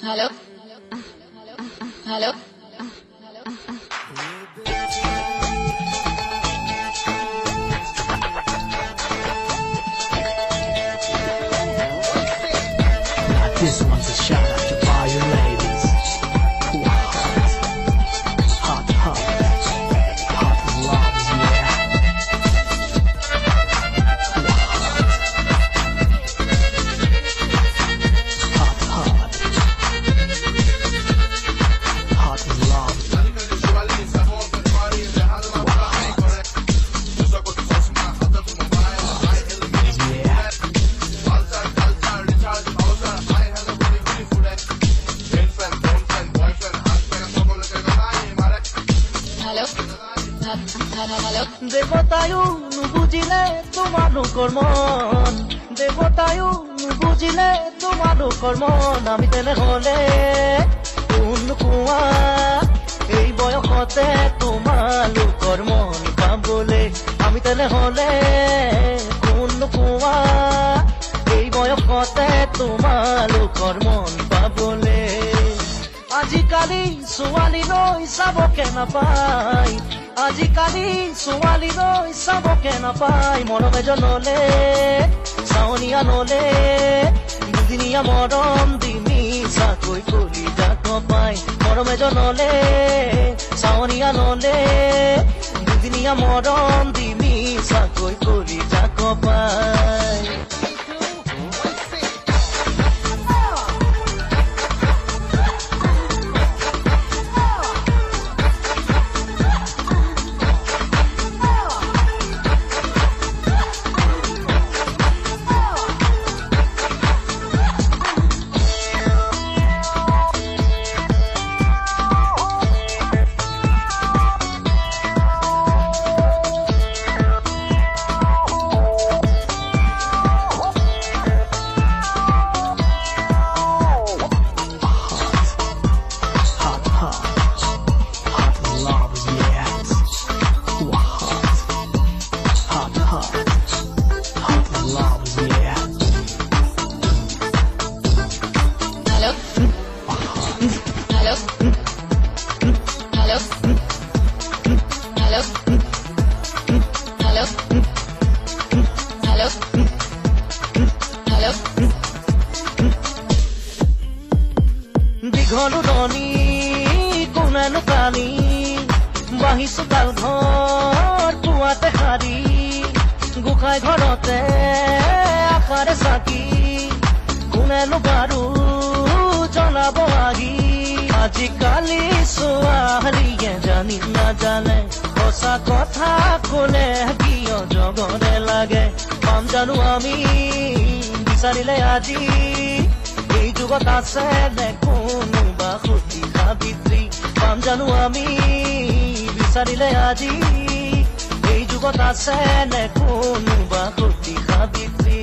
Hello? Hello? This one's a shout out to all you ladies who are hot, hot, hot loves, yeah. Hot, hot, hot loves. Hello? Hello? দেবতায়ো নুবুজিলে তোমালোকৰ মন দেবতায়ো নুবুজিলে তোমালোকৰ মন আমি তেনেহলে কোন কোৱা এই বয়সতে তোমালোকৰ মন পাবলে আমি তেনেহলে কোন কোৱা এই বয়সতে তোমালোকৰ মন পাবলে আজিকালি ছোৱালীলৈ চাবকে নাপায় আজিকালি ছোৱালীলৈ চাবকে নাপায় মৰম এজনলে চাৱনীয়া নলে দুদিনীয়া মৰম দিমি চাকৈ কলি যাক পায় মৰম এজনলে চাৱনীয়া নলে দুদিনীয়া মৰম দিমি চাকৈ কলি যাক পায় Hello? Hello? Hello? Hello? Hello? Hello? দীঘল উৰণি কোনেনো কালি বাঢ়িছো কাল ঘৰ পুৱাতে সাৰি গোসাঁই ঘৰতে আশাৰে চাকি কোনেনো বাৰু জ্বলাব আহি আজিকালি ছোৱালীয়ে জানি নাজানে সঁচা কথা ক'লে কিয় জগৰে লাগে পাম জানো আমি বিচাৰিলে আজি এই যুগত আছে নে কোনোবা সতী সাবিত্ৰী পাম জানো আমি বিচাৰিলে আজি এই যুগত আছে নে কোনোবা সতী সাবিত্ৰী